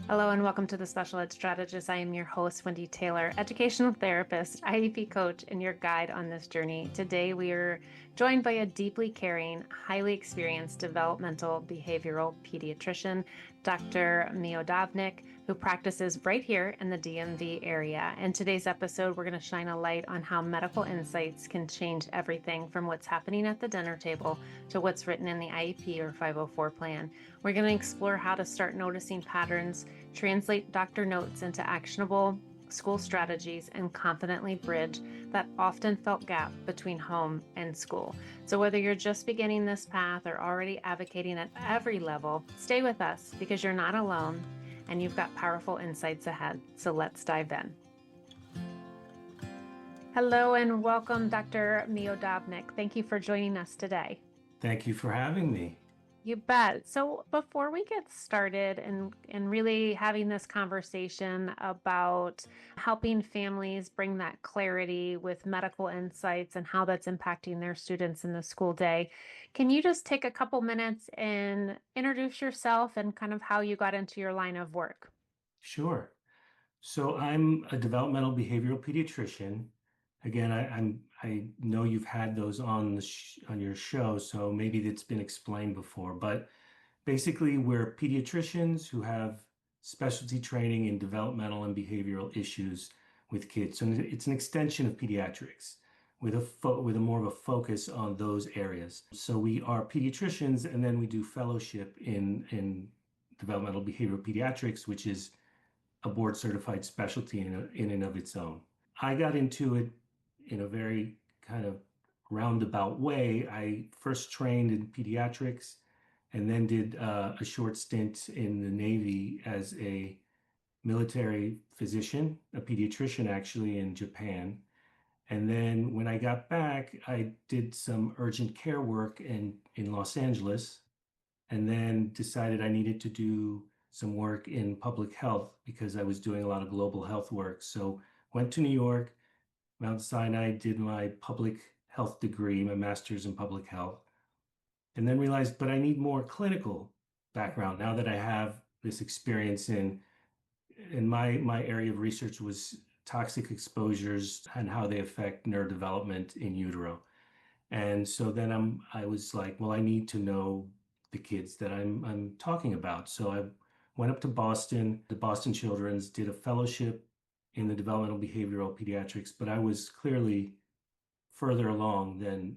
Hello and welcome to the Special Ed Strategist. I am your host, Wendy Taylor, educational therapist, IEP coach, and your guide on this journey. Today, we are joined by a deeply caring, highly experienced developmental behavioral pediatrician, Dr. Miodovnik, who practices right here in the DMV area. In today's episode, we're going to shine a light on how medical insights can change everything from what's happening at the dinner table to what's written in the IEP or 504 plan. We're going to explore how to start noticing patterns, translate doctor notes into actionable school strategies, and confidently bridge that often felt gap between home and school. So whether you're just beginning this path or already advocating at every level, stay with us because you're not alone and you've got powerful insights ahead. So let's dive in. Hello and welcome, Dr. Miodovnik. Thank you for joining us today. Thank you for having me. You bet. So before we get started and really having this conversation about helping families bring that clarity with medical insights and how that's impacting their students in the school day, can you just take a couple minutes and introduce yourself and kind of how you got into your line of work? Sure. So I'm a developmental behavioral pediatrician. Again, I know you've had those on on your show, so maybe it's been explained before. But basically, we're pediatricians who have specialty training in developmental and behavioral issues with kids. So it's an extension of pediatrics with with a more of a focus on those areas. So we are pediatricians, and then we do fellowship in developmental behavioral pediatrics, which is a board certified specialty in and of its own. I got into it in a very kind of roundabout way. I first trained in pediatrics and then did a short stint in the Navy as a military physician, a pediatrician actually in Japan. And then when I got back, I did some urgent care work in Los Angeles and then decided I needed to do some work in public health because I was doing a lot of global health work. So went to New York, Mount Sinai, did my public health degree, my master's in public health, and then realized, but I need more clinical background now that I have this experience in my area of research was toxic exposures and how they affect neurodevelopment in utero. And so then I was like, well, I need to know the kids that I'm talking about. So I went up to Boston, the Boston Children's, did a fellowship in the developmental behavioral pediatrics, but I was clearly further along than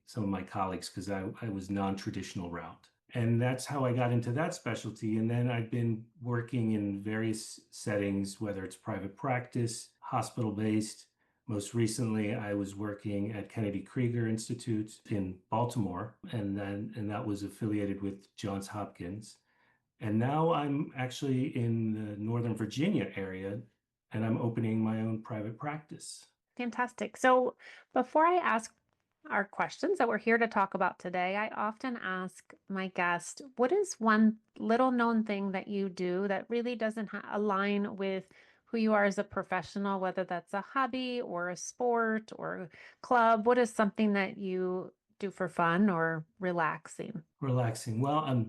some of my colleagues because I was non-traditional route. And that's how I got into that specialty. And then I've been working in various settings, whether it's private practice, hospital-based. Most recently, I was working at Kennedy Krieger Institute in Baltimore, and that was affiliated with Johns Hopkins. And now I'm actually in the Northern Virginia area, and I'm opening my own private practice. Fantastic. So before I ask our questions that we're here to talk about today, I often ask my guest, what is one little known thing that you do that really doesn't align with who you are as a professional, whether that's a hobby or a sport or club? What is something that you do for fun or relaxing? Relaxing. Well,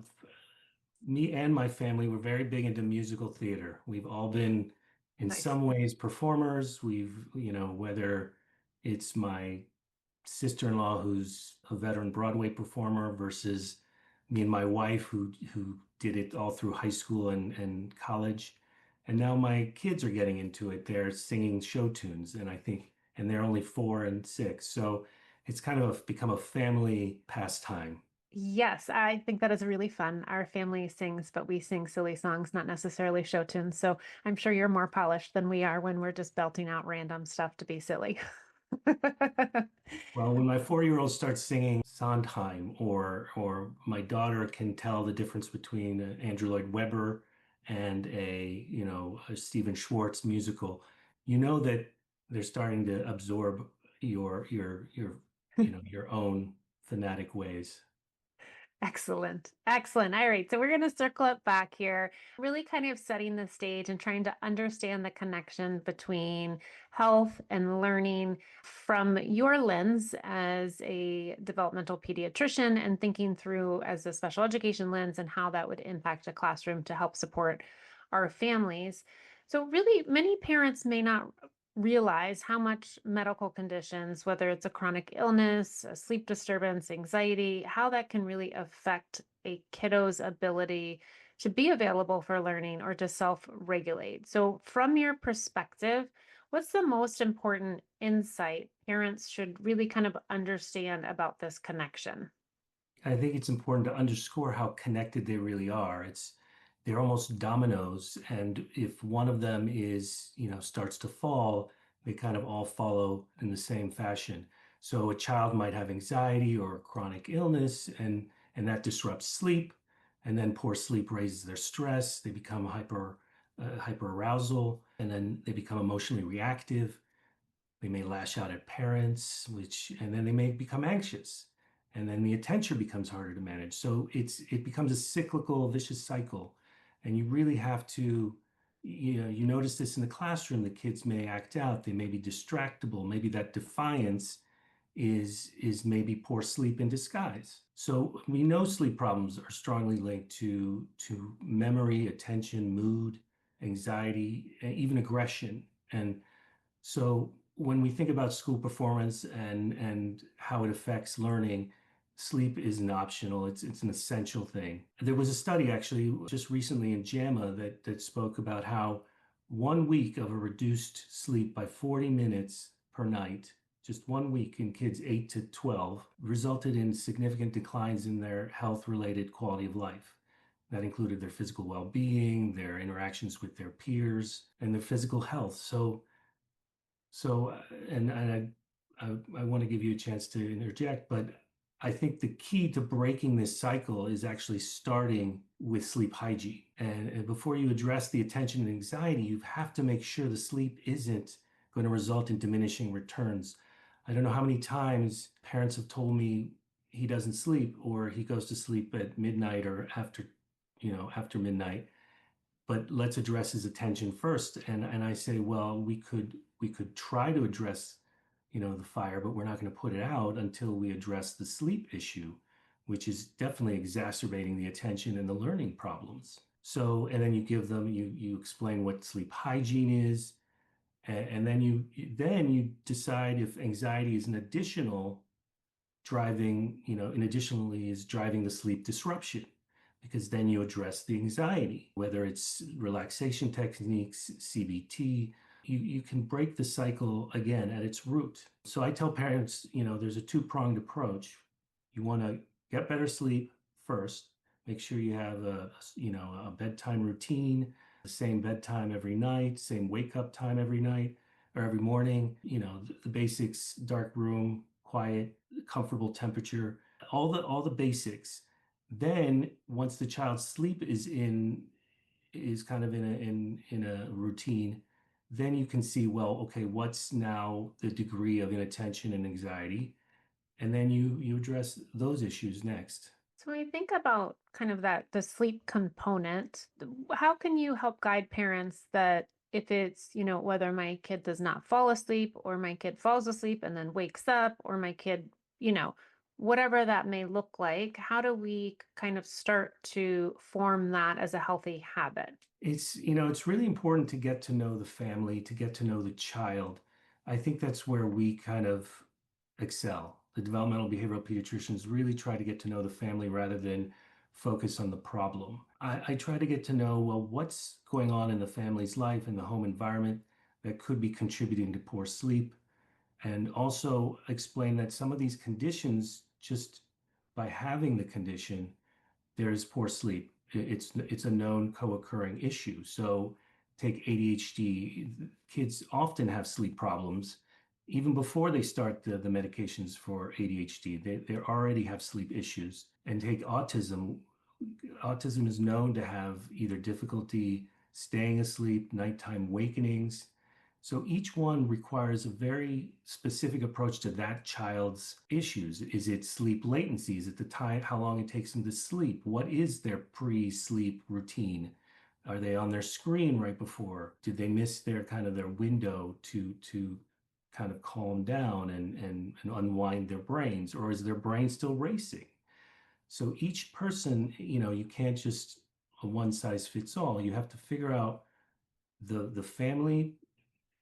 me and my family were very big into musical theater. We've all been, in Nice. some ways, performers. Whether it's my sister-in-law who's a veteran Broadway performer versus me and my wife who did it all through high school and college. And now my kids are getting into it. They're singing show tunes, and they're only 4 and 6. So it's kind of become a family pastime. Yes, I think that is really fun. Our family sings, but we sing silly songs, not necessarily show tunes. So I'm sure you're more polished than we are when we're just belting out random stuff to be silly. Well, when my 4-year-old starts singing Sondheim, or my daughter can tell the difference between Andrew Lloyd Webber and a Stephen Schwartz musical, you know that they're starting to absorb your own fanatic ways. Excellent. Excellent. All right. So we're going to circle it back here, really kind of setting the stage and trying to understand the connection between health and learning from your lens as a developmental pediatrician and thinking through as a special education lens and how that would impact a classroom to help support our families. So, really, many parents may not realize how much medical conditions, whether it's a chronic illness, a sleep disturbance, anxiety, how that can really affect a kiddo's ability to be available for learning or to self regulate. So, from your perspective, what's the most important insight parents should really kind of understand about this connection? I think it's important to underscore how connected they really are. They're almost dominoes, and if one of them starts to fall, they kind of all follow in the same fashion. So a child might have anxiety or a chronic illness, and that disrupts sleep, and then poor sleep raises their stress. They become hyper arousal, and then they become emotionally reactive. They may lash out at parents, and then they may become anxious, and then the attention becomes harder to manage. So it becomes a cyclical, vicious cycle, and you really have to, you notice this in the classroom. The kids may act out. They may be distractible. Maybe that defiance is maybe poor sleep in disguise. So we know sleep problems are strongly linked to memory, attention, mood, anxiety, even aggression, and so when we think about school performance and how it affects learning, sleep isn't optional. It's an essential thing. There was a study actually just recently in JAMA that spoke about how 1 week of a reduced sleep by 40 minutes per night, just 1 week in kids 8 to 12, resulted in significant declines in their health-related quality of life. That included their physical well-being, their interactions with their peers, and their physical health. So, and I want to give you a chance to interject, but I think the key to breaking this cycle is actually starting with sleep hygiene. And before you address the attention and anxiety, you have to make sure the sleep isn't going to result in diminishing returns. I don't know how many times parents have told me he doesn't sleep or he goes to sleep at midnight or after midnight, but let's address his attention first. And I say, well, we could try to address, the fire, but we're not going to put it out until we address the sleep issue, which is definitely exacerbating the attention and the learning problems. So, and then you explain what sleep hygiene is, and then you decide if anxiety is an additional driving, and additionally is driving the sleep disruption, because then you address the anxiety, whether it's relaxation techniques, CBT. You can break the cycle again at its root. So I tell parents, there's a two-pronged approach. You want to get better sleep first. Make sure you have a bedtime routine, the same bedtime every night, same wake up time every night or every morning. The basics: dark room, quiet, comfortable temperature, all the basics. Then once the child's sleep is kind of in a routine, then you can see, well, okay, what's now the degree of inattention and anxiety, and then you address those issues next. So when you think about kind of the sleep component, how can you help guide parents that if it's, whether my kid does not fall asleep or my kid falls asleep and then wakes up or my kid, you know, whatever that may look like, how do we kind of start to form that as a healthy habit? It's really important to get to know the family, to get to know the child. I think that's where we kind of excel. The developmental behavioral pediatricians really try to get to know the family rather than focus on the problem. I try to get to know, well, what's going on in the family's life and the home environment that could be contributing to poor sleep, and also explain that some of these conditions, just by having the condition, there's poor sleep. It's a known co-occurring issue. So take ADHD. Kids often have sleep problems even before they start the medications for ADHD. They already have sleep issues. And take autism. Autism is known to have either difficulty staying asleep, nighttime wakenings. So each one requires a very specific approach to that child's issues. Is it sleep latency? Is it the time, how long it takes them to sleep? What is their pre-sleep routine? Are they on their screen right before? Did they miss their window to kind of calm down and unwind their brains? Or is their brain still racing? So each person, you can't just a one size fits all. You have to figure out the family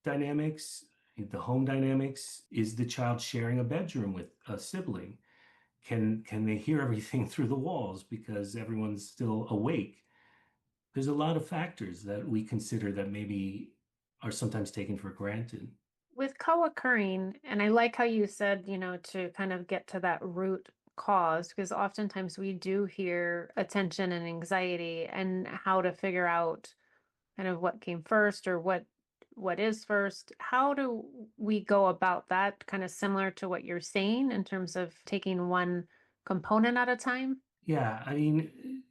dynamics, the home dynamics. Is the child sharing a bedroom with a sibling? Can they hear everything through the walls because everyone's still awake? There's a lot of factors that we consider that maybe are sometimes taken for granted. With co-occurring, and I like how you said, to kind of get to that root cause, because oftentimes we do hear attention and anxiety and how to figure out kind of what came first or what is first. How do we go about that? Kind of similar to what you're saying in terms of taking one component at a time? Yeah, I mean,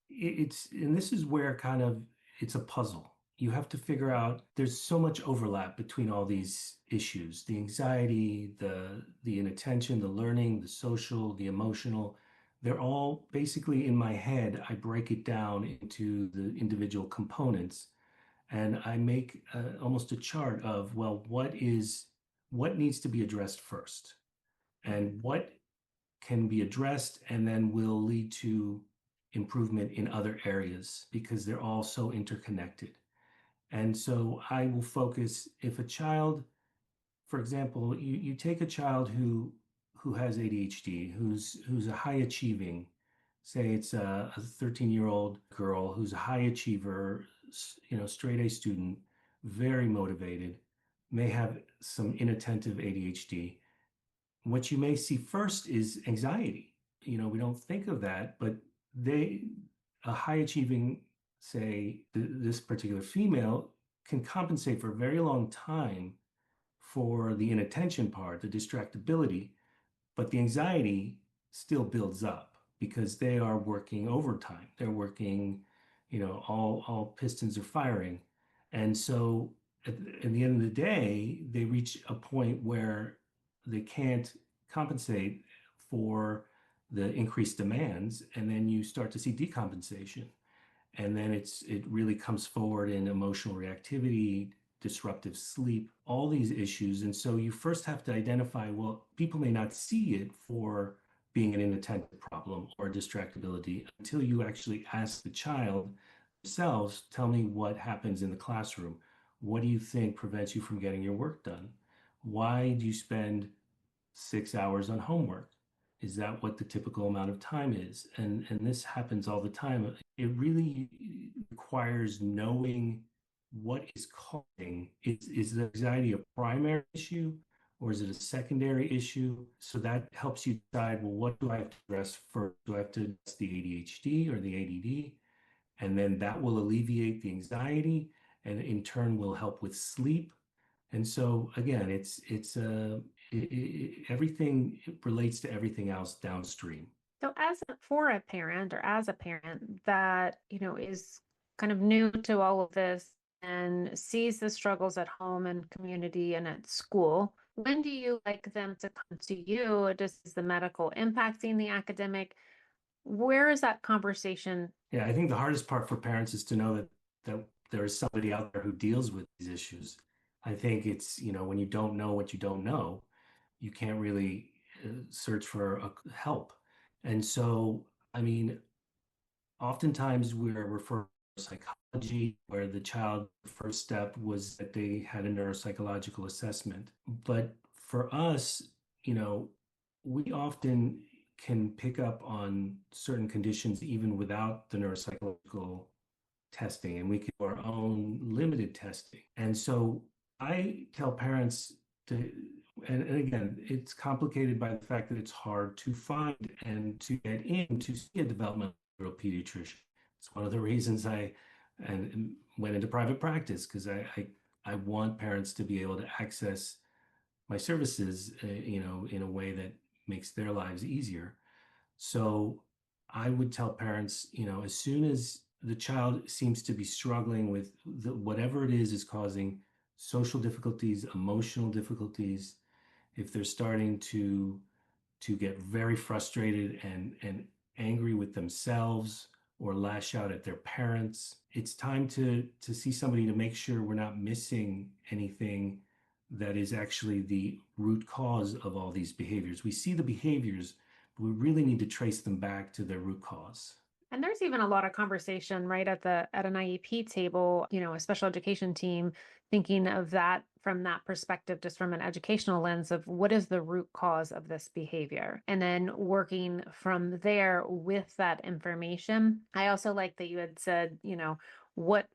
and this is where kind of it's a puzzle. You have to figure out there's so much overlap between all these issues, the anxiety, the inattention, the learning, the social, the emotional. They're all basically in my head. I break it down into the individual components and I make almost a chart of, well, what needs to be addressed first and what can be addressed and then will lead to improvement in other areas because they're all so interconnected. And so I will focus if a child, for example, you take a child who has ADHD, who's a high achieving, say it's a 13-year-old girl who's a high achiever, straight A student, very motivated, may have some inattentive ADHD. What you may see first is anxiety. We don't think of that, but a high achieving, say, this particular female can compensate for a very long time for the inattention part, the distractibility, but the anxiety still builds up because they are working overtime. They're working, all pistons are firing. And so at the end of the day, they reach a point where they can't compensate for the increased demands. And then you start to see decompensation. And then it really comes forward in emotional reactivity, disruptive sleep, all these issues. And so you first have to identify, well, people may not see it for being an inattentive problem or distractibility until you actually ask the child themselves, tell me what happens in the classroom. What do you think prevents you from getting your work done? Why do you spend 6 hours on homework? Is that what the typical amount of time is? And this happens all the time. It really requires knowing what is causing. Is the anxiety a primary issue or is it a secondary issue? So that helps you decide, well, what do I have to address first? Do I have to address the ADHD or the ADD? And then that will alleviate the anxiety and in turn will help with sleep. And so again, everything relates to everything else downstream. So for a parent or as a parent that, is kind of new to all of this and sees the struggles at home and community and at school, when do you like them to come to you? Is the medical impacting the academic? Where is that conversation? Yeah, I think the hardest part for parents is to know that there is somebody out there who deals with these issues. I think it's, when you don't know what you don't know, you can't really search for help. And so, I mean, oftentimes we're referring to psychology, where the child first step was that they had a neuropsychological assessment. But for us, you know, we often can pick up on certain conditions even without the neuropsychological testing, and we can do our own limited testing. And so I tell parents to, and again, it's complicated by the fact that it's hard to find and to get in to see a developmental pediatrician. It's one of the reasons and went into private practice because I want parents to be able to access my services, in a way that makes their lives easier. So I would tell parents, as soon as the child seems to be struggling with whatever it is causing social difficulties, emotional difficulties, if they're starting to get very frustrated and angry with themselves or lash out at their parents, it's time to see somebody to make sure we're not missing anything that is actually the root cause of all these behaviors. We see the behaviors, but we really need to trace them back to their root cause. And there's even a lot of conversation right at an IEP table, a special education team thinking of that from that perspective, just from an educational lens of what is the root cause of this behavior, and then working from there with that information. I also like that you had said, what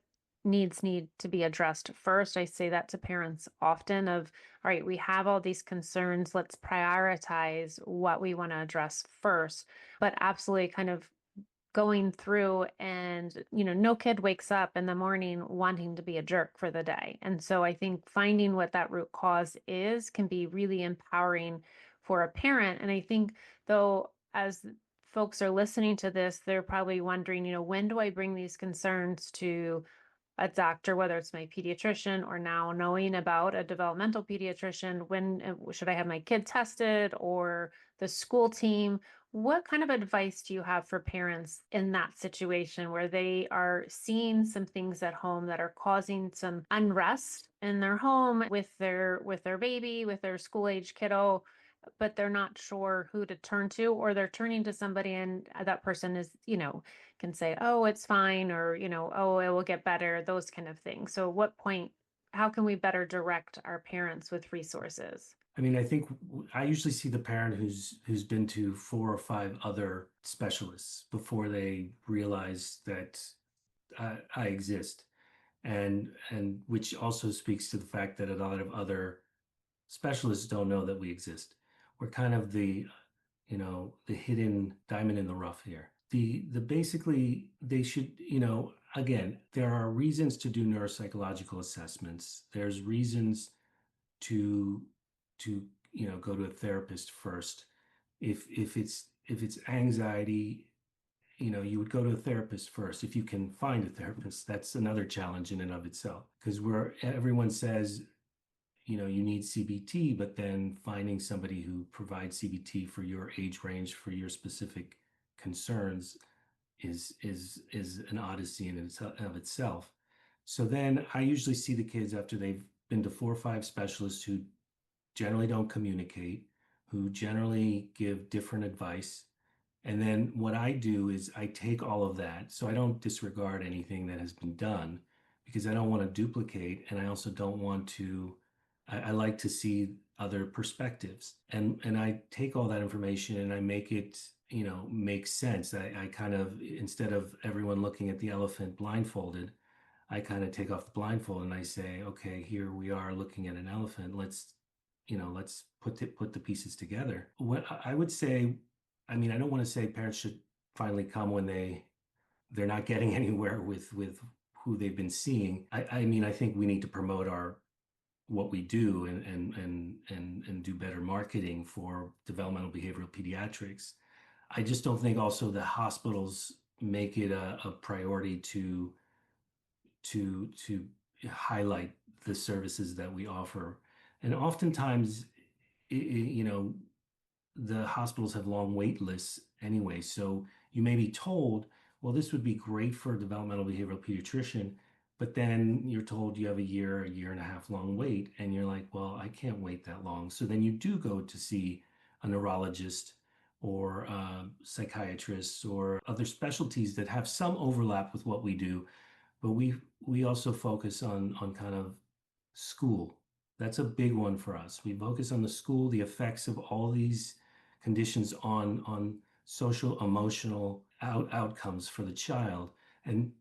need to be addressed first. I say that to parents often of, all right, we have all these concerns, let's prioritize what we want to address first, but absolutely kind of going through and no kid wakes up in the morning wanting to be a jerk for the day. And so I think finding what that root cause is can be really empowering for a parent. And I think, though, as folks are listening to this, they're probably wondering, when do I bring these concerns to a doctor, whether it's my pediatrician or now knowing about a developmental pediatrician? When should I have my kid tested, or the school team? What kind of advice do you have for parents in that situation where they are seeing some things at home that are causing some unrest in their home with their baby, with their school age kiddo, but they're not sure who to turn to, or they're turning to somebody and that person is, can say, oh, it's fine, or, oh, it will get better, those kind of things. So, what point, how can we better direct our parents with resources? I mean, I think I usually see the parent who's been to 4 or 5 other specialists before they realize that I exist, and which also speaks to the fact that a lot of other specialists don't know that we exist. We're kind of the hidden diamond in the rough here. The basically they should, again, there are reasons to do neuropsychological assessments. There's reasons to to go to a therapist first. If it's anxiety, you would go to a therapist first if you can find a therapist. That's another challenge in and of itself, because where everyone says you need CBT, but then finding somebody who provides CBT for your age range, for your specific concerns, is an odyssey in of itself. So then I usually see the kids after they've been to 4 or 5 specialists who generally don't communicate, who generally give different advice. And then what I do is I take all of that. So I don't disregard anything that has been done, because I don't want to duplicate. And I also don't want to, I like to see other perspectives. And I take all that information and I make it, make sense. I kind of, instead of everyone looking at the elephant blindfolded, I kind of take off the blindfold and I say, okay, here we are looking at an elephant. Let's put the pieces together. What I would say, I mean, I don't want to say parents should finally come when they're not getting anywhere with who they've been seeing. I mean, I think we need to promote our what we do and do better marketing for developmental behavioral pediatrics. I just don't think also the hospitals make it a priority to highlight the services that we offer. And oftentimes, the hospitals have long wait lists anyway. So you may be told, well, this would be great for a developmental behavioral pediatrician, but then you're told you have a year and a half long wait, and you're like, well, I can't wait that long. So then you do go to see a neurologist or a psychiatrist or other specialties that have some overlap with what we do, but we also focus on kind of school. That's a big one for us. We focus on the school, the effects of all these conditions on social emotional outcomes for the child, and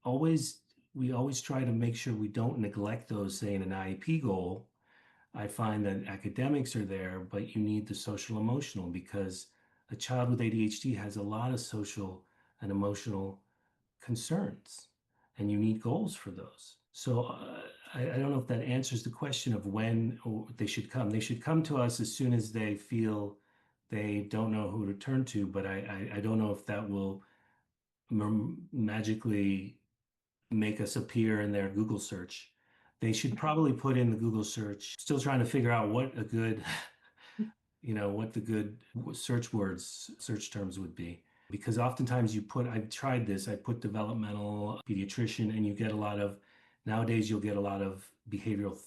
always we always try to make sure we don't neglect those, say in an IEP goal. I find that academics are there, but you need the social emotional, because a child with ADHD has a lot of social and emotional concerns, and you need goals for those. So I don't know if that answers the question of when they should come. They should come to us as soon as they feel they don't know who to turn to, but I don't know if that will magically make us appear in their Google search. They should probably put in the Google search, still trying to figure out what a good, what the good search terms would be. Because oftentimes I've tried this, I put developmental pediatrician, and you get a lot of, nowadays you'll get a lot of behavioral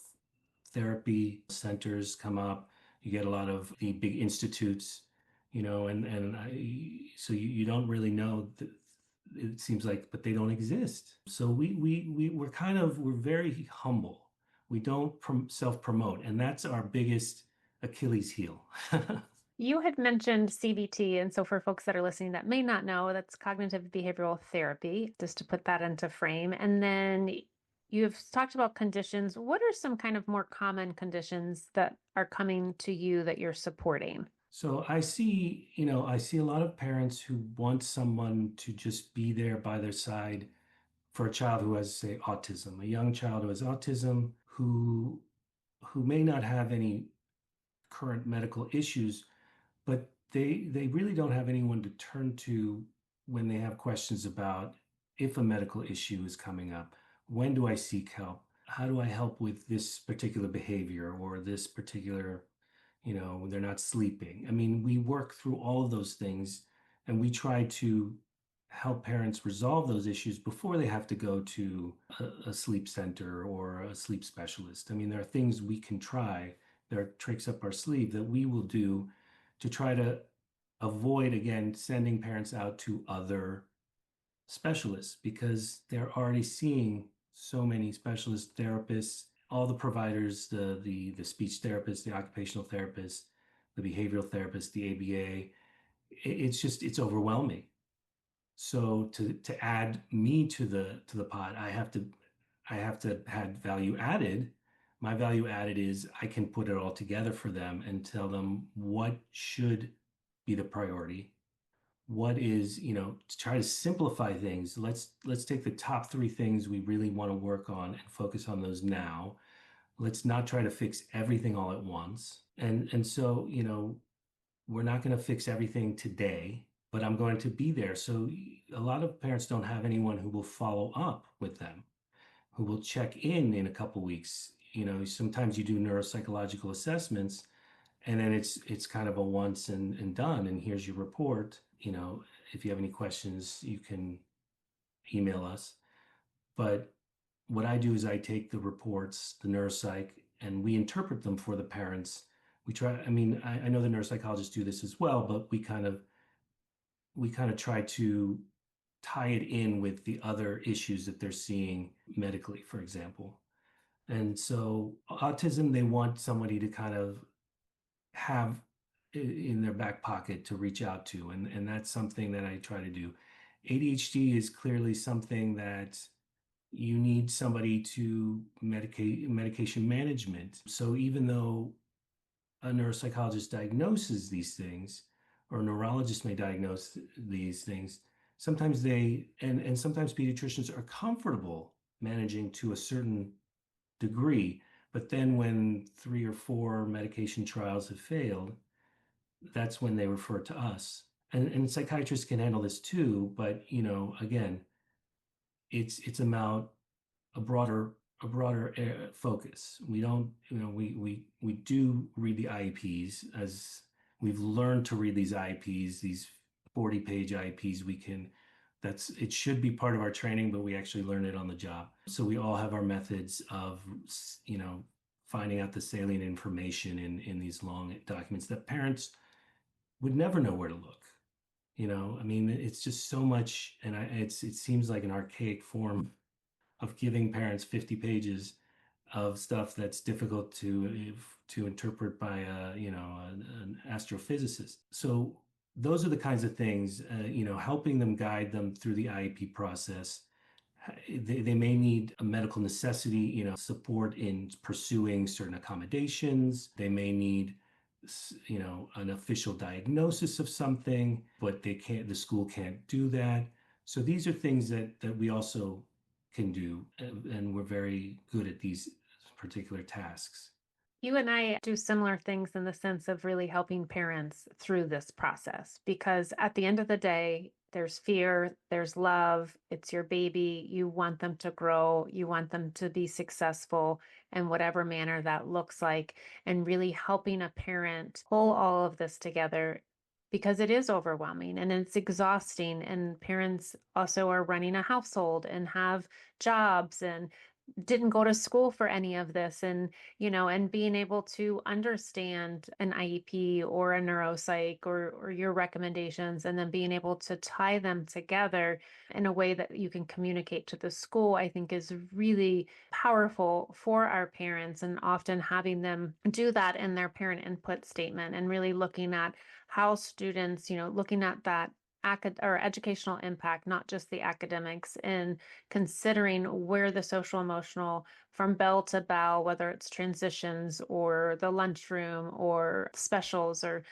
therapy centers come up. You get a lot of the big institutes, so you don't really know it seems like, but they don't exist. So we're very humble. We don't self-promote, and that's our biggest Achilles heel. You had mentioned CBT, and so for folks that are listening that may not know, that's cognitive behavioral therapy, just to put that into frame. And then you've talked about conditions. What are some kind of more common conditions that are coming to you that you're supporting? So I see a lot of parents who want someone to just be there by their side for a child who has, say, autism, a young child who has autism who may not have any current medical issues, but they really don't have anyone to turn to when they have questions about if a medical issue is coming up. When do I seek help? How do I help with this particular behavior or this particular, they're not sleeping. I mean, we work through all of those things and we try to help parents resolve those issues before they have to go to a sleep center or a sleep specialist. I mean, there are things we can try, there are tricks up our sleeve that we will do to try to avoid, again, sending parents out to other specialists because they're already seeing so many specialist therapists, all the providers, the speech therapists, the occupational therapists, the behavioral therapists, the ABA. It's overwhelming. So to add me to the pot, I have to add value added. My value added is I can put it all together for them and tell them what should be the priority. What is, to try to simplify things. Let's take the top three things we really want to work on and focus on those now. Let's not try to fix everything all at once. And so, we're not going to fix everything today, but I'm going to be there. So a lot of parents don't have anyone who will follow up with them, who will check in a couple weeks. Sometimes you do neuropsychological assessments and then it's kind of a once and done, and here's your report. If you have any questions, you can email us. But what I do is I take the reports, the neuropsych, and we interpret them for the parents. We try, I mean, I know the neuropsychologists do this as well, but we kind of try to tie it in with the other issues that they're seeing medically, for example. And so autism, they want somebody to kind of have in their back pocket to reach out to. And that's something that I try to do. ADHD is clearly something that you need somebody to medication management. So even though a neuropsychologist diagnoses these things, or a neurologist may diagnose these things, sometimes and sometimes pediatricians are comfortable managing to a certain degree. But then when 3 or 4 medication trials have failed, that's when they refer to us. And psychiatrists can handle this too, but again, it's about a broader focus. We don't, we do read the IEPs as we've learned to read these IEPs, these 40-page IEPs. It should be part of our training, but we actually learn it on the job. So we all have our methods of, finding out the salient information in these long documents that parents would never know where to look. I mean, it's just so much, and it seems like an archaic form of giving parents 50 pages of stuff that's difficult to interpret by an astrophysicist. So those are the kinds of things, helping them, guide them through the IEP process. They may need a medical necessity, support in pursuing certain accommodations. They may need, an official diagnosis of something, but the school can't do that. So these are things that we also can do, and we're very good at these particular tasks. You and I do similar things in the sense of really helping parents through this process, because at the end of the day, there's fear, there's love, it's your baby. You want them to grow, you want them to be successful in whatever manner that looks like, and really helping a parent pull all of this together because it is overwhelming and it's exhausting. And parents also are running a household and have jobs and didn't go to school for any of this, and and being able to understand an IEP or a neuropsych or your recommendations, and then being able to tie them together in a way that you can communicate to the school, I think is really powerful for our parents, and often having them do that in their parent input statement and really looking at how students, looking at that or educational impact, not just the academics, and considering where the social emotional from bell to bow, whether it's transitions or the lunchroom or specials or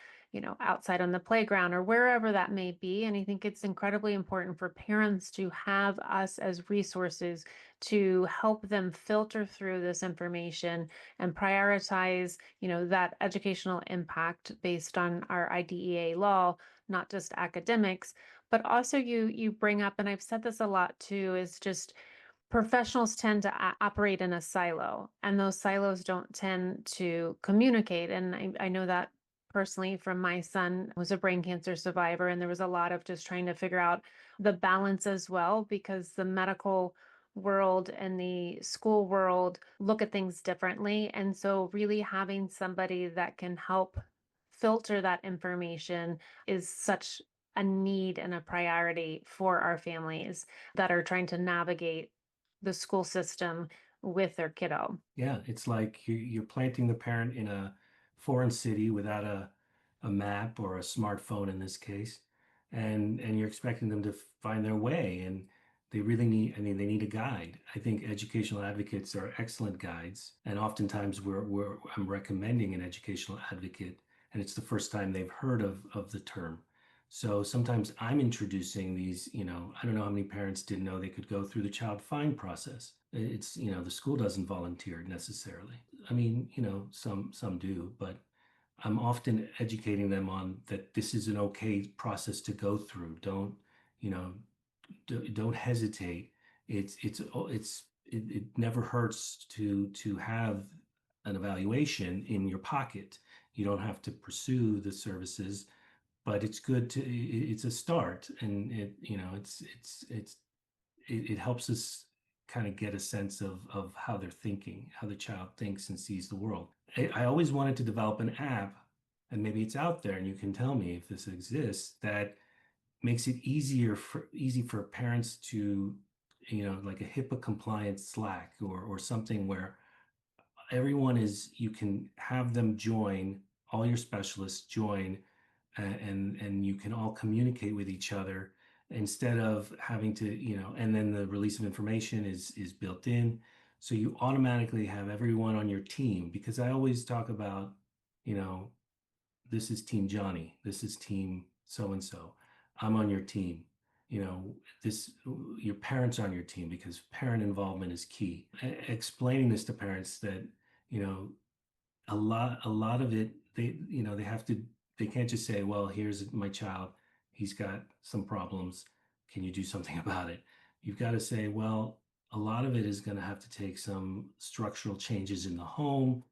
outside on the playground or wherever that may be. And I think it's incredibly important for parents to have us as resources to help them filter through this information and prioritize, that educational impact based on our IDEA law, not just academics. But also you bring up, and I've said this a lot too, is just professionals tend to operate in a silo, and those silos don't tend to communicate. And I know that personally from my son was a brain cancer survivor, and there was a lot of just trying to figure out the balance as well, because the medical world and the school world look at things differently. And so really having somebody that can help filter that information is such a need and a priority for our families that are trying to navigate the school system with their kiddo. Yeah, it's like you're planting the parent in a foreign city without a map or a smartphone in this case, and you're expecting them to find their way, and they really need, I mean, they need a guide. I think educational advocates are excellent guides, and oftentimes I'm recommending an educational advocate, and it's the first time they've heard of the term. So sometimes I'm introducing these, I don't know how many parents didn't know they could go through the child find process. It's, the school doesn't volunteer necessarily. I mean, some do, but I'm often educating them on that this is an okay process to go through. Don't, you know, don't hesitate. It never hurts to have an evaluation in your pocket. You don't have to pursue the services, but it's good to, it's a start, and it helps us kind of get a sense of how they're thinking, how the child thinks and sees the world. I always wanted to develop an app, and maybe it's out there and you can tell me if this exists, that makes it easy for parents to, like a HIPAA compliant Slack or something where you can have them join, all your specialists join, and you can all communicate with each other instead of having to, and then the release of information is built in. So you automatically have everyone on your team, because I always talk about, you know, this is team Johnny, this is team so and so. I'm on your team. This your parents are on your team because parent involvement is key. Explaining this to parents that, you know, a lot of it, they have to, they can't just say, well, here's my child, he's got some problems, can you do something about it? You've got to say, well, a lot of it is going to have to take some structural changes in the home,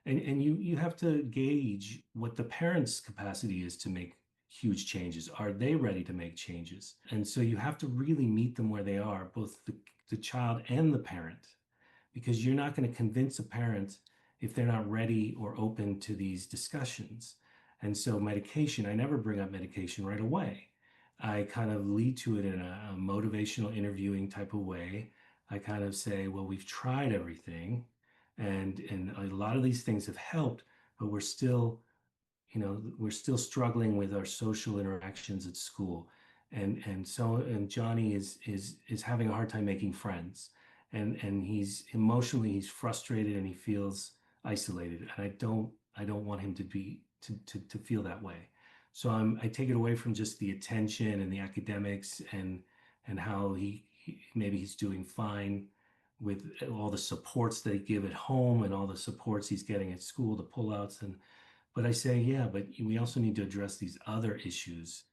and you have to gauge what the parents' capacity is to make huge changes. Are they ready to make changes? And so you have to really meet them where they are, both the child and the parent, because you're not going to convince a parent if they're not ready or open to these discussions. And so medication, I never bring up medication right away. I kind of lead to it in a motivational interviewing type of way. I kind of say, well, we've tried everything, and a lot of these things have helped, but we're still struggling with our social interactions at school. And Johnny is having a hard time making friends, and he's frustrated, and he feels isolated, and I don't want him to feel that way. So I take it away from just the attention and the academics, and how maybe he's doing fine with all the supports they give at home and all the supports he's getting at school, the pullouts. And but I say, yeah, but we also need to address these other issues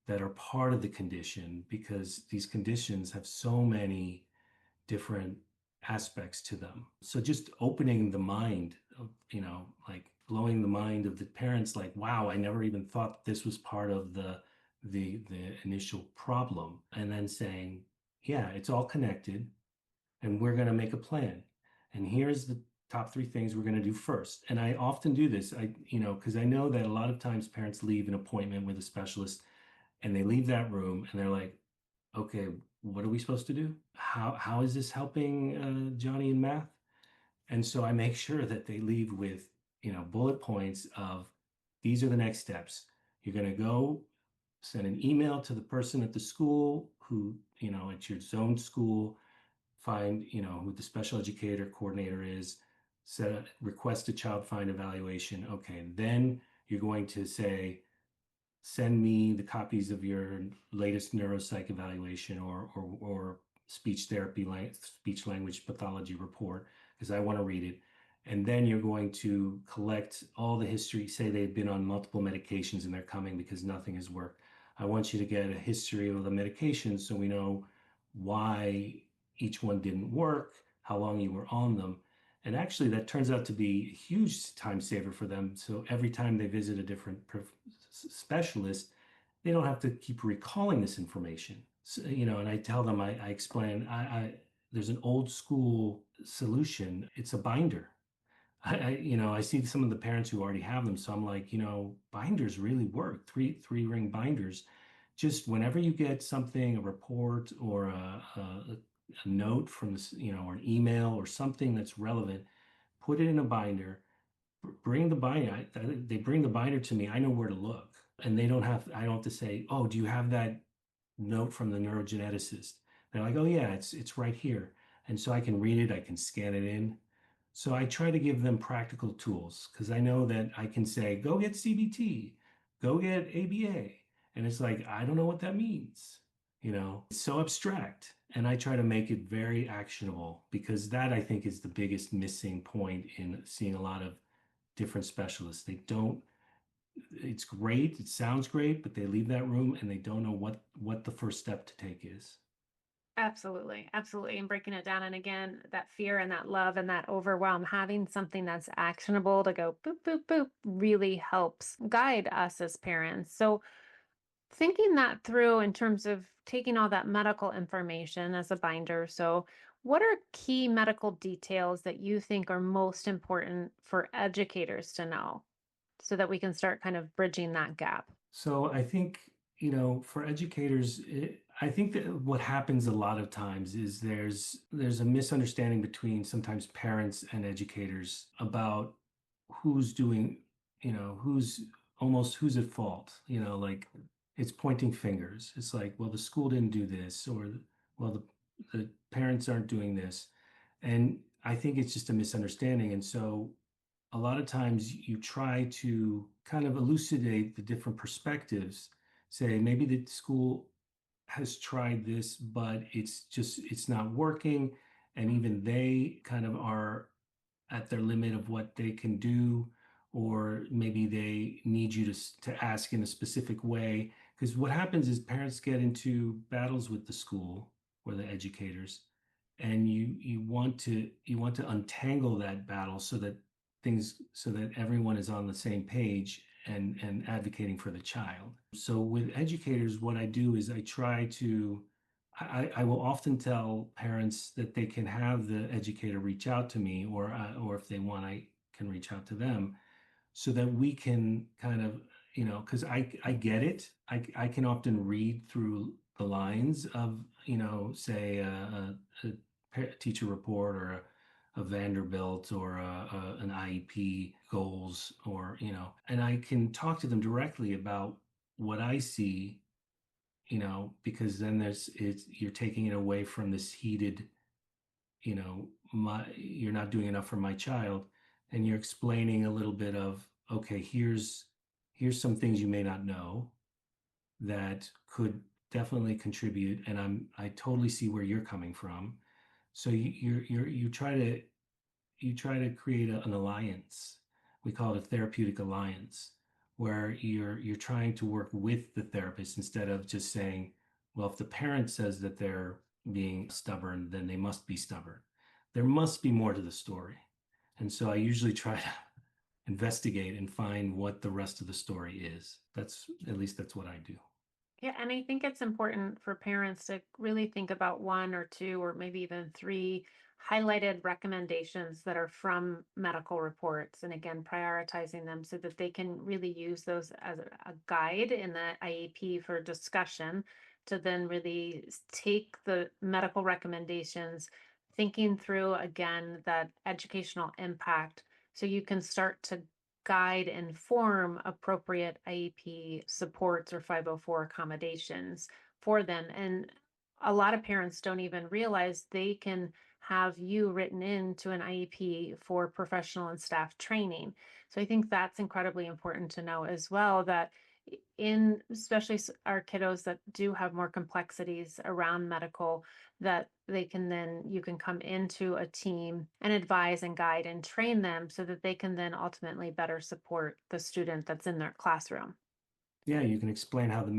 that are part of the condition, because these conditions have so many different aspects to them. So just opening the mind, like blowing the mind of the parents, like, wow, I never even thought this was part of the initial problem. And then saying, yeah, it's all connected, and we're going to make a plan. and here's the top three things we're going to do first. And I often do this, because I know that a lot of times parents leave an appointment with a specialist and they leave that room and they're like, okay, what are we supposed to do? How is this helping Johnny in math? And so I make sure that they leave with, bullet points of these are the next steps. You're going to go send an email to the person at the school who, at your zone school, find, who the special educator coordinator is, request a child find evaluation. Okay, then you're going to say, send me the copies of your latest neuropsych evaluation or speech therapy, speech language pathology report, because I want to read it. And then you're going to collect all the history. Say they've been on multiple medications and they're coming because nothing has worked. I want you to get a history of the medications so we know why each one didn't work, how long you were on them. And actually, that turns out to be a huge time saver for them. So every time they visit a different specialist, they don't have to keep recalling this information. So, and I tell them, I explain, there's an old school solution. It's a binder. I see some of the parents who already have them. So I'm like, binders really work. Three ring binders. Just whenever you get something, a report or a note from this, or an email or something that's relevant, put it in a binder, bring the binder. They bring the binder to me. I know where to look, and I don't have to say, oh, do you have that note from the neurogeneticist? They're like, oh yeah, it's right here. And so I can read it, I can scan it in. So I try to give them practical tools because I know that I can say, go get CBT, go get ABA. And it's like, I don't know what that means. It's so abstract. And I try to make it very actionable because that I think is the biggest missing point in seeing a lot of different specialists. They don't, it's great, it sounds great, but they leave that room and they don't know what the first step to take is. Absolutely. Absolutely. And breaking it down. And again, that fear and that love and that overwhelm, having something that's actionable to go boop, boop, boop really helps guide us as parents. So, thinking that through in terms of taking all that medical information as a binder. So, what are key medical details that you think are most important for educators to know so that we can start kind of bridging that gap? So I think, for educators, I think that what happens a lot of times is there's a misunderstanding between sometimes parents and educators about who's doing, who's at fault, like it's pointing fingers. It's like, well, the school didn't do this, or well, the parents aren't doing this. And I think it's just a misunderstanding. And so a lot of times you try to kind of elucidate the different perspectives, say maybe the school has tried this, but it's not working. And even they kind of are at their limit of what they can do, or maybe they need you to ask in a specific way. Because what happens is parents get into battles with the school or the educators, and you want to untangle that battle so that everyone is on the same page and advocating for the child. So with educators, what I do is I will often tell parents that they can have the educator reach out to me, or if they want, I can reach out to them so that we can kind of, because I get it. I can often read through the lines of, say a teacher report or a Vanderbilt or an IEP goals, or, and I can talk to them directly about what I see, because then you're taking it away from this heated, you're not doing enough for my child, and you're explaining a little bit of, okay, here's some things you may not know that could definitely contribute, and I totally see where you're coming from. So you try to create an alliance. We call it a therapeutic alliance, where you're trying to work with the therapist instead of just saying, well, if the parent says that they're being stubborn, then they must be stubborn. There must be more to the story. And so I usually try to investigate and find what the rest of the story is. At least that's what I do. Yeah, and I think it's important for parents to really think about one or two or maybe even three highlighted recommendations that are from medical reports, and again, prioritizing them so that they can really use those as a guide in the IEP for discussion to then really take the medical recommendations, thinking through again that educational impact so you can start to guide and form appropriate IEP supports or 504 accommodations for them. And a lot of parents don't even realize they can have you written into an IEP for professional and staff training. So I think that's incredibly important to know as well, that in especially our kiddos that do have more complexities around medical, that they can then, you can come into a team and advise and guide and train them so that they can then ultimately better support the student that's in their classroom. Yeah, you can explain how the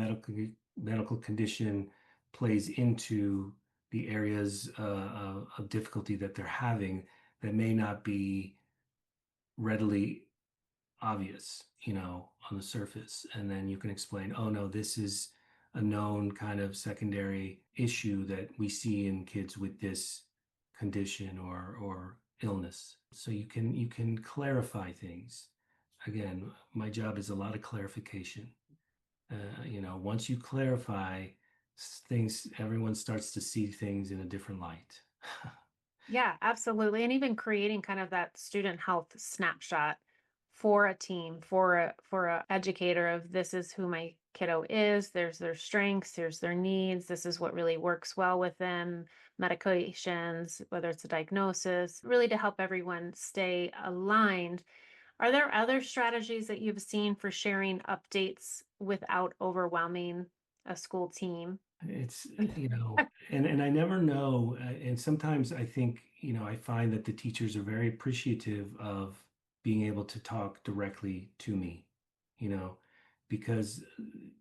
medical condition plays into the areas of difficulty that they're having that may not be readily obvious, on the surface. And then you can explain, oh no, this is a known kind of secondary issue that we see in kids with this condition or illness. So you can clarify things. Again, my job is a lot of clarification. Once you clarify things, everyone starts to see things in a different light. Yeah, absolutely. And even creating kind of that student health snapshot for a team, for a educator of this is who my kiddo is, there's their strengths, there's their needs, this is what really works well with them, medications, whether it's a diagnosis, really to help everyone stay aligned. Are there other strategies that you've seen for sharing updates without overwhelming a school team? It's, and I never know. And sometimes I think, I find that the teachers are very appreciative of being able to talk directly to me, you know, because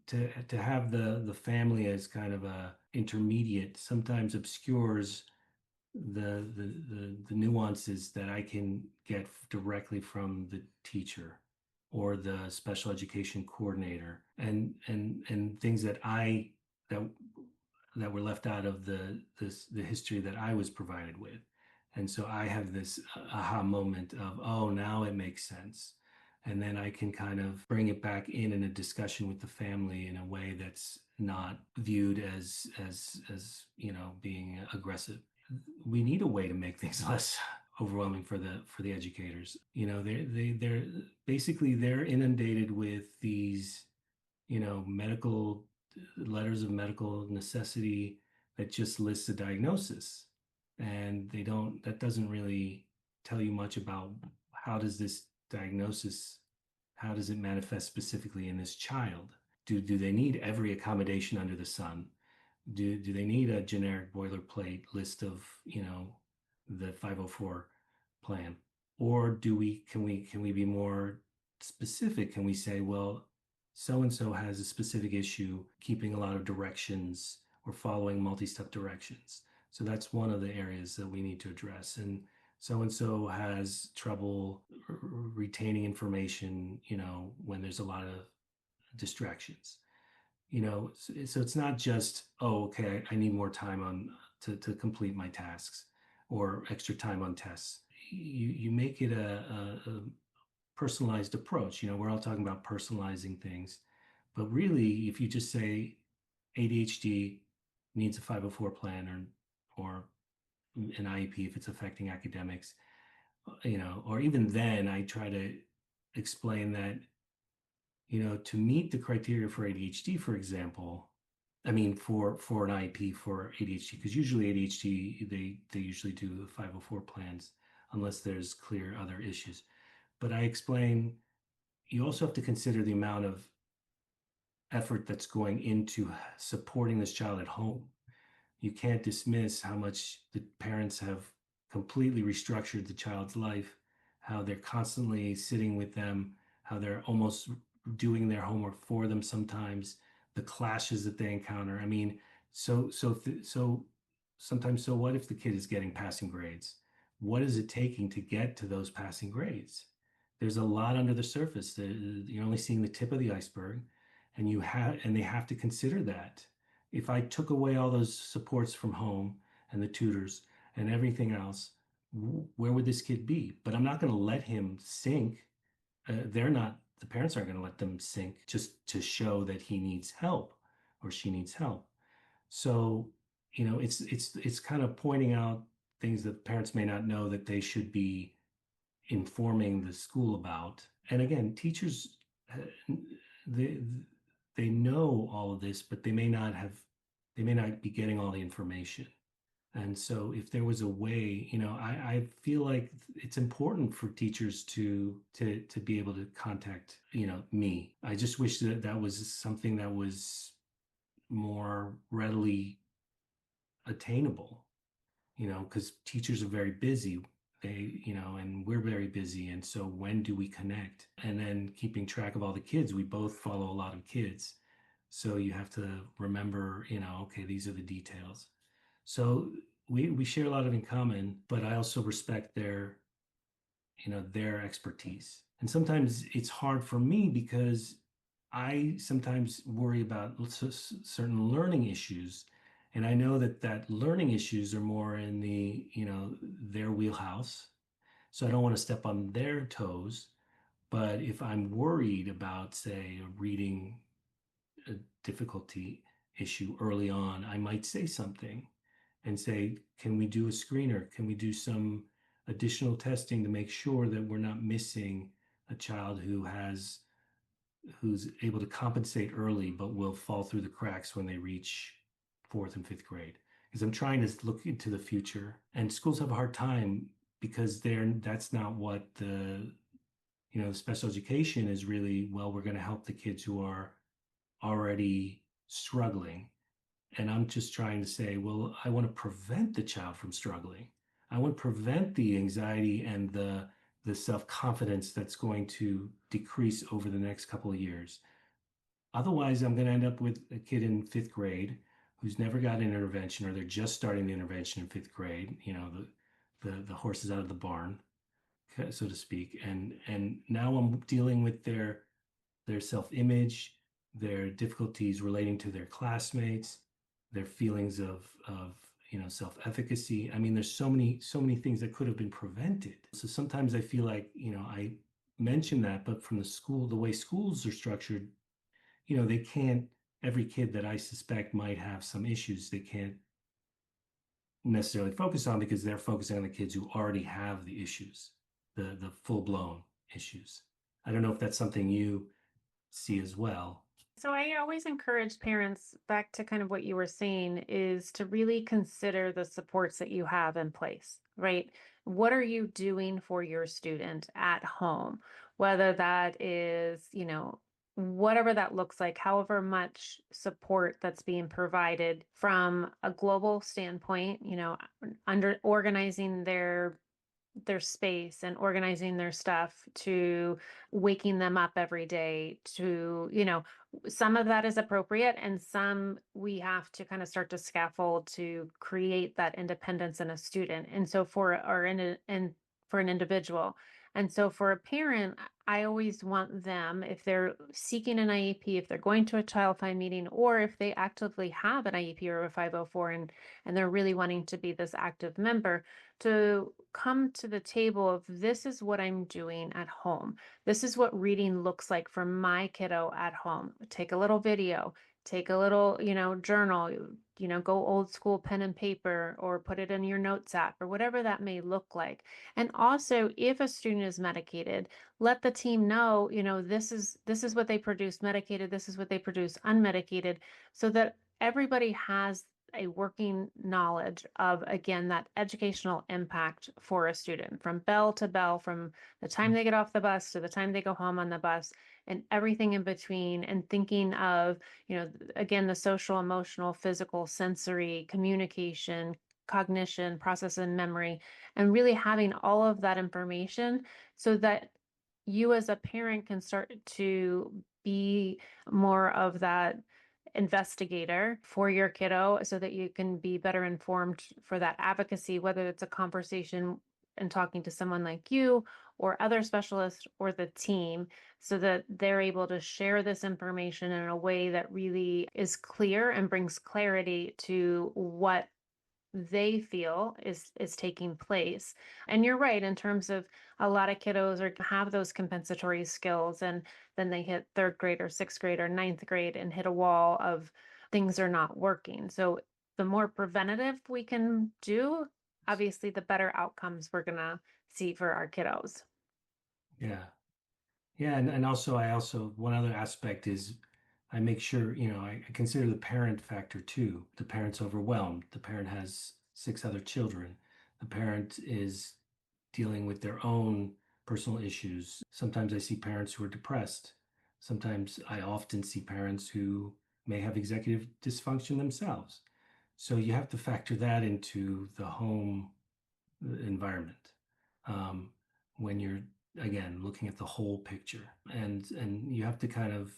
to have the family as kind of a intermediate sometimes obscures the nuances that I can get directly from the teacher or the special education coordinator, and things that that were left out of the history that I was provided with. And so I have this aha moment of, oh, now it makes sense. And then I can kind of bring it back in a discussion with the family in a way that's not viewed as being aggressive. We need a way to make things less overwhelming for the educators. They're basically they're inundated with these medical letters of medical necessity that just lists a diagnosis, and that doesn't really tell you much about how does this diagnosis, how does it manifest specifically in this child. Do they need every accommodation under the sun? Do they need a generic boilerplate list of the 504 plan, or can we be more specific? Can we say, well, so and so has a specific issue keeping a lot of directions or following multi-step directions, so that's one of the areas that we need to address. And so has trouble retaining information when there's a lot of distractions. So it's not just, oh, okay, I need more time to complete my tasks or extra time on tests. You make it a personalized approach. We're all talking about personalizing things, but really, if you just say ADHD needs a 504 plan or an IEP if it's affecting academics, or even then, I try to explain that to meet the criteria for ADHD, for example, I mean, for an IEP for ADHD, because usually ADHD, they usually do the 504 plans unless there's clear other issues. But I explain, you also have to consider the amount of effort that's going into supporting this child at home. You can't dismiss how much the parents have completely restructured the child's life, how they're constantly sitting with them, how they're almost doing their homework for them sometimes, the clashes that they encounter. I mean, so sometimes, so what if the kid is getting passing grades? What is it taking to get to those passing grades? There's a lot under the surface. You're only seeing the tip of the iceberg, and they have to consider that. If I took away all those supports from home and the tutors, and everything else, where would this kid be? But I'm not going to let him sink. The parents aren't going to let them sink just to show that he needs help or she needs help. So, it's kind of pointing out things that parents may not know that they should be informing the school about. And again, teachers, they they know all of this, but they may not be getting all the information. And so if there was a way, I feel like it's important for teachers to be able to contact, me. I just wish that that was something that was more readily attainable, because teachers are very busy. And we're very busy. And so when do we connect? And then keeping track of all the kids, we both follow a lot of kids. So you have to remember, okay, these are the details. So we share a lot of in common, but I also respect their expertise. And sometimes it's hard for me because I sometimes worry about certain learning issues. And I know that learning issues are more in their wheelhouse. So I don't want to step on their toes. But if I'm worried about, say, a reading a difficulty issue early on, I might say something and say, can we do a screener? Can we do some additional testing to make sure that we're not missing a child who's able to compensate early but will fall through the cracks when they reach fourth and fifth grade? Because I'm trying to look into the future, and schools have a hard time because that's not what the special education is really. Well, we're going to help the kids who are already struggling. And I'm just trying to say, well, I want to prevent the child from struggling. I want to prevent the anxiety and the self-confidence that's going to decrease over the next couple of years. Otherwise, I'm going to end up with a kid in fifth grade who's never got an intervention, or they're just starting the intervention in fifth grade. The horse is out of the barn, so to speak. And now I'm dealing with their self-image, their difficulties relating to their classmates, their feelings of self-efficacy. I mean, there's so many things that could have been prevented. So sometimes I feel like, I mention that, but from the way schools are structured, they can't, every kid that I suspect might have some issues, they can't necessarily focus on, because they're focusing on the kids who already have the issues, the full-blown issues. I don't know if that's something you see as well. So I always encourage parents, back to kind of what you were saying, is to really consider the supports that you have in place, right? What are you doing for your student at home? Whether that is, whatever that looks like, however much support that's being provided from a global standpoint, under organizing their space and organizing their stuff, to waking them up every day, to some of that is appropriate, and some we have to kind of start to scaffold to create that independence in a student, and so for an individual. And so for a parent, I always want them, if they're seeking an IEP, if they're going to a child find meeting, or if they actively have an IEP or a 504, and they're really wanting to be this active member, to come to the table of, this is what I'm doing at home. This is what reading looks like for my kiddo at home. Take a little video, take a little, journal, go old school pen and paper, or put it in your notes app, or whatever that may look like. And also, if a student is medicated, let the team know, this is what they produce medicated, this is what they produce unmedicated, so that everybody has a working knowledge of, again, that educational impact for a student, from bell to bell, from the time they get off the bus to the time they go home on the bus, and everything in between. And thinking of, again, the social, emotional, physical, sensory, communication, cognition, process, and memory, and really having all of that information, so that you as a parent can start to be more of that investigator for your kiddo, so that you can be better informed for that advocacy, whether it's a conversation and talking to someone like you or other specialists or the team, so that they're able to share this information in a way that really is clear and brings clarity to what they feel is taking place. And you're right in terms of a lot of kiddos have those compensatory skills, and then they hit third grade or sixth grade or ninth grade and hit a wall of things are not working. So the more preventative we can do, obviously the better outcomes we're gonna see for our kiddos. Yeah. Yeah, and also one other aspect is I make sure, I consider the parent factor too. The parent's overwhelmed. The parent has six other children. The parent is dealing with their own personal issues. Sometimes I see parents who are depressed. Sometimes I often see parents who may have executive dysfunction themselves. So you have to factor that into the home environment um, when you're again looking at the whole picture, and you have to kind of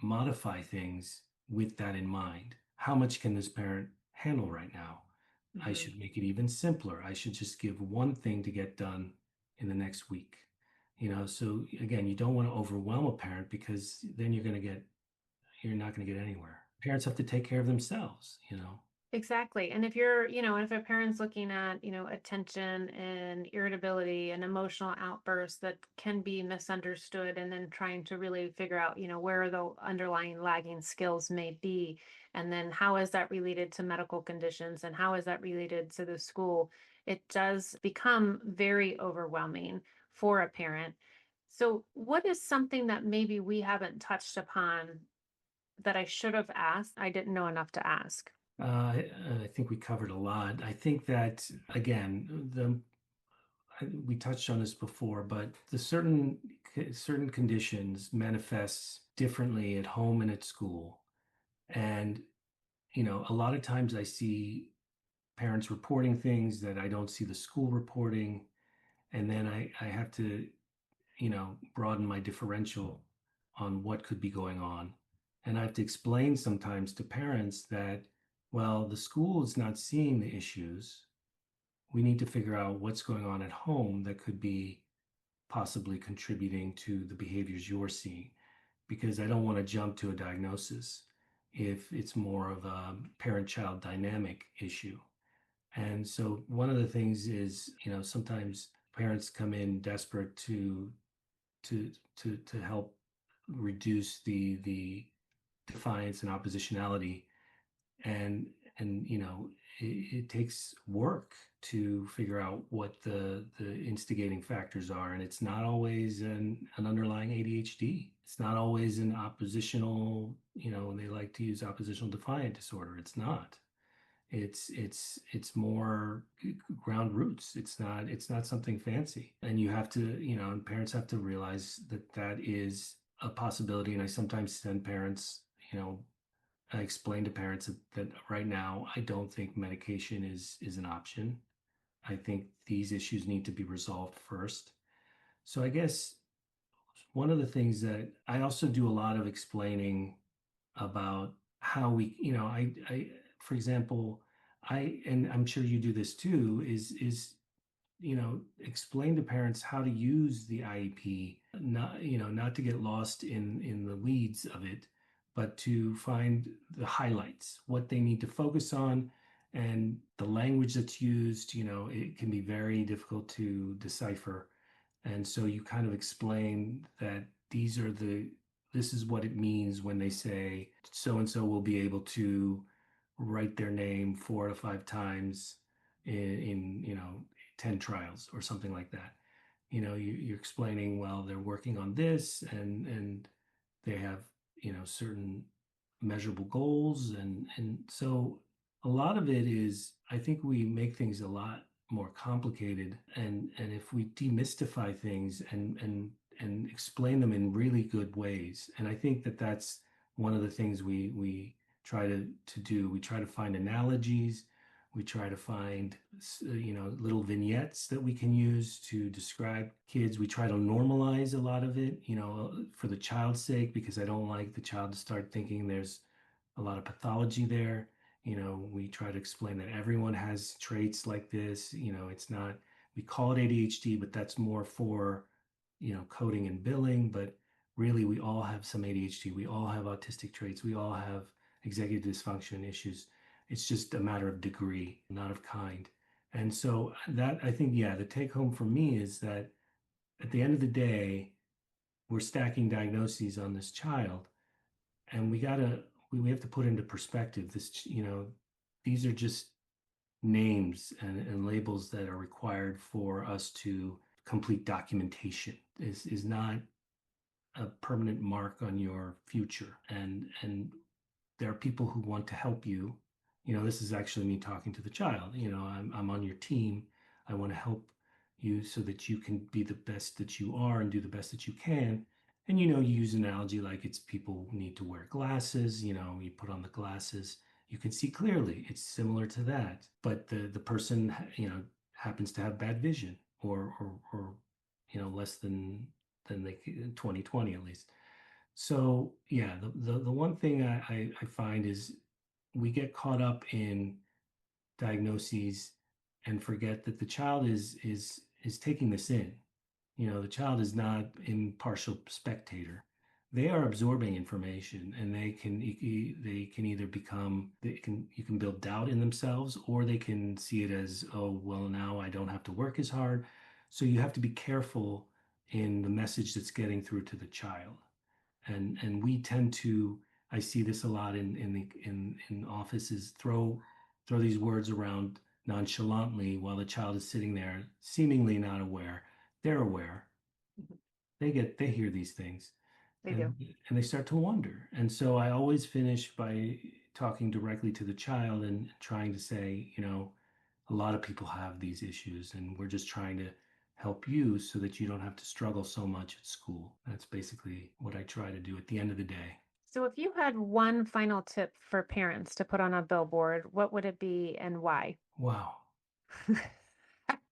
modify things with that in mind. How much can this parent handle right now? I Mhm. should make it even simpler. I should just give one thing to get done in the next week. So again, you don't want to overwhelm a parent because then you're not going to get anywhere. Parents have to take care of themselves. Exactly. And if a parent's looking at, attention and irritability and emotional outbursts that can be misunderstood, and then trying to really figure out, where the underlying lagging skills may be, and then how is that related to medical conditions and how is that related to the school, it does become very overwhelming for a parent. So, what is something that maybe we haven't touched upon that I should have asked? I didn't know enough to ask. I think we covered a lot. I think that again, we touched on this before, but the certain conditions manifest differently at home and at school. And a lot of times I see parents reporting things that I don't see the school reporting, and then I have to broaden my differential on what could be going on. And I have to explain sometimes to parents that, well, the school is not seeing the issues. We need to figure out what's going on at home that could be possibly contributing to the behaviors you're seeing, because I don't want to jump to a diagnosis if it's more of a parent-child dynamic issue. And so one of the things is, sometimes parents come in desperate to help reduce the defiance and oppositionality, and it takes work to figure out what the instigating factors are, and it's not always an underlying ADHD. It's not always an oppositional, they like to use oppositional defiant disorder. It's not. It's more ground roots. It's not something fancy, and you have to, and parents have to realize that that is a possibility. And I sometimes send parents, I explain to parents that right now I don't think medication is an option. I think these issues need to be resolved first. So I guess one of the things that I also do a lot of explaining about how for example, and I'm sure you do this too, is explain to parents how to use the IEP, not to get lost in the weeds of it, but to find the highlights, what they need to focus on, and the language that's used. It can be very difficult to decipher, and so you kind of explain that this is what it means when they say so and so will be able to write their name 4 to 5 times in 10 trials or something like that. You're explaining, well, they're working on this, and they have certain measurable goals, and so a lot of it is, I think we make things a lot more complicated, and if we demystify things and explain them in really good ways. And I think that that's one of the things we try to do. We try to find analogies. We try to find little vignettes that we can use to describe kids. We try to normalize a lot of it, for the child's sake, because I don't like the child to start thinking there's a lot of pathology there. We try to explain that everyone has traits like this. It's not, we call it ADHD, but that's more for, coding and billing. But really, we all have some ADHD. We all have autistic traits. We all have executive dysfunction issues. It's just a matter of degree, not of kind. And so that I think, yeah, the take home for me is that at the end of the day, we're stacking diagnoses on this child, and we have to put into perspective this, these are just names and labels that are required for us to complete documentation. Is not a permanent mark on your future. And there are people who want to help you. This is actually me talking to the child. I'm on your team. I want to help you so that you can be the best that you are and do the best that you can. And you use an analogy like it's people who need to wear glasses. You put on the glasses, you can see clearly. It's similar to that. But the person, happens to have bad vision or less than they 20/20 at least. So yeah, the one thing I find is we get caught up in diagnoses and forget that the child is taking this in. The child is not impartial spectator. They are absorbing information, and they can either become you can build doubt in themselves, or they can see it as, oh well, now I don't have to work as hard. So you have to be careful in the message that's getting through to the child. And we tend to, I see this a lot in offices, throw these words around nonchalantly while the child is sitting there seemingly not aware. They're aware. Mhm. They hear these things, They do. and they start to wonder. And so I always finish by talking directly to the child and trying to say, a lot of people have these issues, and we're just trying to help you so that you don't have to struggle so much at school. That's basically what I try to do at the end of the day. So, if you had one final tip for parents to put on a billboard, what would it be and why? Wow.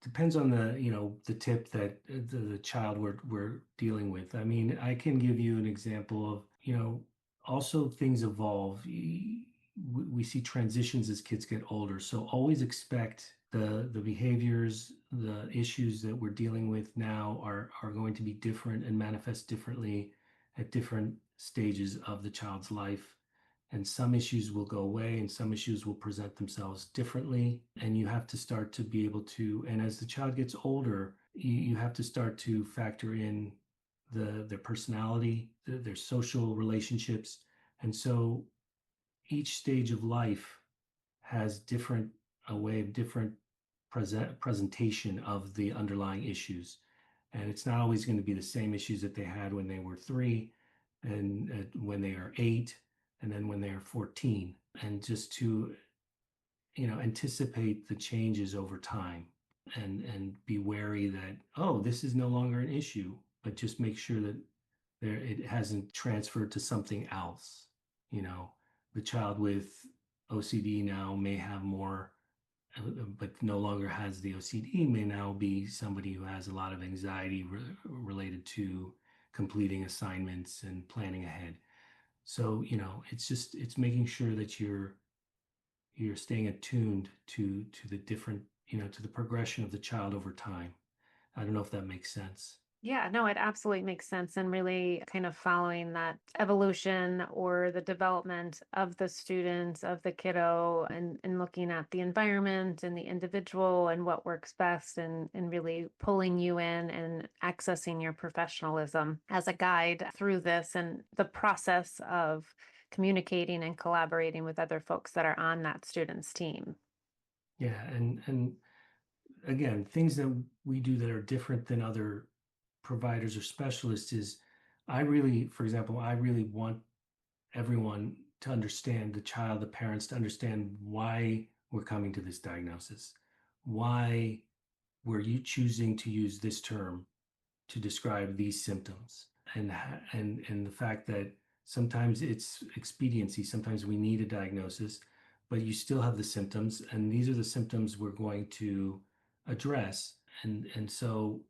Depends on the tip that the child we're dealing with. I mean, I can give you an example of, also things evolve. We see transitions as kids get older, so always expect the behaviors, the issues that we're dealing with now are going to be different and manifest differently at different stages of the child's life. And some issues will go away and some issues will present themselves differently. And you have to start to be able to, and as the child gets older, you have to start to factor in their personality, their social relationships. And so each stage of life has a way of different presentation of the underlying issues. And it's not always going to be the same issues that they had when they were 3 and when they are 8 and then when they are 14. And just to, anticipate the changes over time and be wary that, oh, this is no longer an issue, but just make sure that it hasn't transferred to something else. You know, the child with OCD now may have more, but no longer has the OCD, may now be somebody who has a lot of anxiety related to completing assignments and planning ahead. So, it's making sure that you're staying attuned to the different, to the progression of the child over time. I don't know if that makes sense. Yeah, no, it absolutely makes sense. And really kind of following that evolution or the development of the students, of the kiddo, and looking at the environment and the individual and what works best, and really pulling you in and accessing your professionalism as a guide through this and the process of communicating and collaborating with other folks that are on that student's team. Yeah, and again, things that we do that are different than other providers or specialists is, for example, I really want everyone to understand, the child, the parents to understand why we're coming to this diagnosis. Why were you choosing to use this term to describe these symptoms? And the fact that sometimes it's expediency, sometimes we need a diagnosis, but you still have the symptoms, and these are the symptoms we're going to address. And so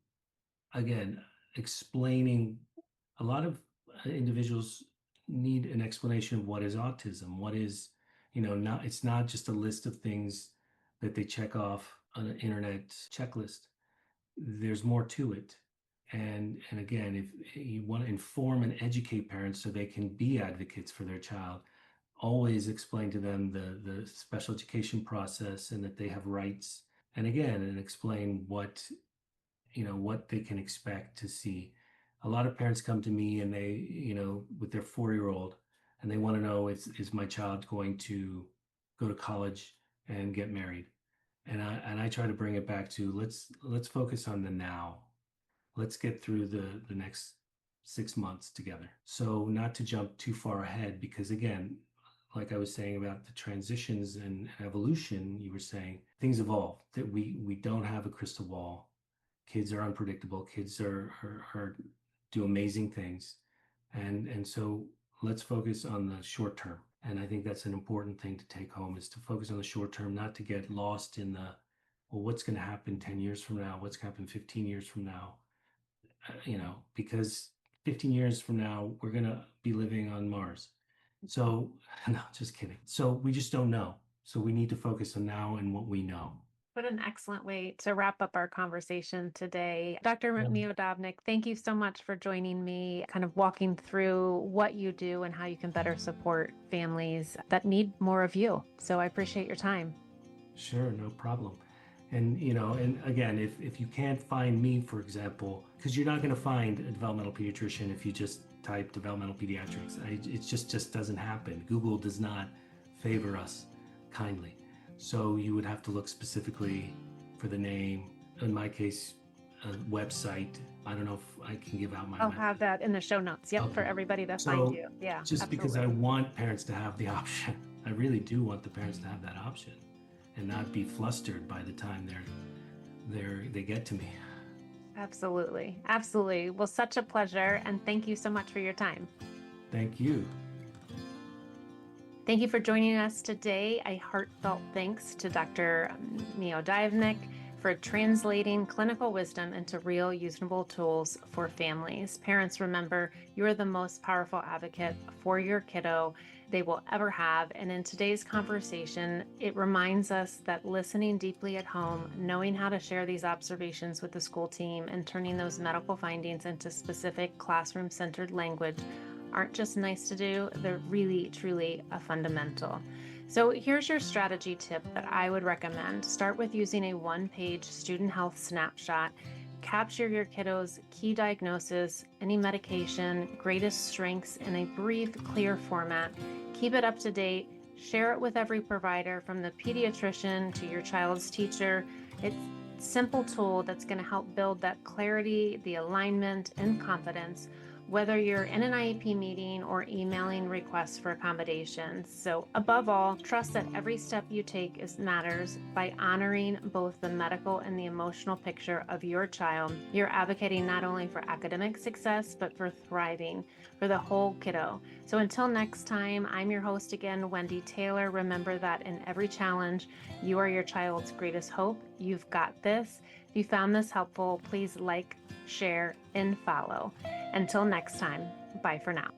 again, explaining, a lot of individuals need an explanation of what is autism, what is, not, it's not just a list of things that they check off on an internet checklist. There's more to it. And again, if you want to inform and educate parents so they can be advocates for their child, always explain to them the special education process and that they have rights. And again, and explain what they can expect to see. A lot of parents come to me and they, with their 4-year-old, and they want to know, is my child going to go to college and get married? And I try to bring it back to let's focus on the now. Let's get through the next 6 months together. So not to jump too far ahead, because again, like I was saying about the transitions and evolution, you were saying things evolve, that we don't have a crystal ball. Kids are unpredictable. Kids are do amazing things. And so let's focus on the short term. And I think that's an important thing to take home, is to focus on the short term, not to get lost in well, what's going to happen 10 years from now? What's going to happen 15 years from now? Because 15 years from now, we're going to be living on Mars. So, no, just kidding. So we just don't know. So we need to focus on now and what we know. What an excellent way to wrap up our conversation today. Dr. Miodovnik, thank you so much for joining me, kind of walking through what you do and how you can better support families that need more of you. So I appreciate your time. Sure, no problem. And, and again, if you can't find me, for example, because you're not going to find a developmental pediatrician if you just type developmental pediatrics. It just doesn't happen. Google does not favor us kindly. So you would have to look specifically for the name. In my case, a website. I don't know if I can give out my. I'll have that in the show notes. Yep, okay. For everybody to find you. Yeah, just absolutely. Because I want parents to have the option. I really do want the parents to have that option, and not be flustered by the time they get to me. Absolutely, absolutely. Well, such a pleasure, and thank you so much for your time. Thank you. Thank you for joining us today. A heartfelt thanks to Dr. Miodovnik for translating clinical wisdom into real, usable tools for families. Parents, remember, you're the most powerful advocate for your kiddo they will ever have. And in today's conversation, it reminds us that listening deeply at home, knowing how to share these observations with the school team, and turning those medical findings into specific classroom-centered language aren't just nice to do, they're really, truly a fundamental. So here's your strategy tip that I would recommend. Start with using a one-page student health snapshot. Capture your kiddo's key diagnosis, any medication, greatest strengths in a brief, clear format. Keep it up to date. Share it with every provider, from the pediatrician to your child's teacher. It's a simple tool that's going to help build that clarity, the alignment, and confidence, whether you're in an IEP meeting or emailing requests for accommodations. So above all, trust that every step you take matters. By honoring both the medical and the emotional picture of your child, you're advocating not only for academic success, but for thriving for the whole kiddo. So until next time, I'm your host again, Wendy Taylor. Remember that in every challenge, you are your child's greatest hope. You've got this. If you found this helpful, please like, share, and follow. Until next time, bye for now.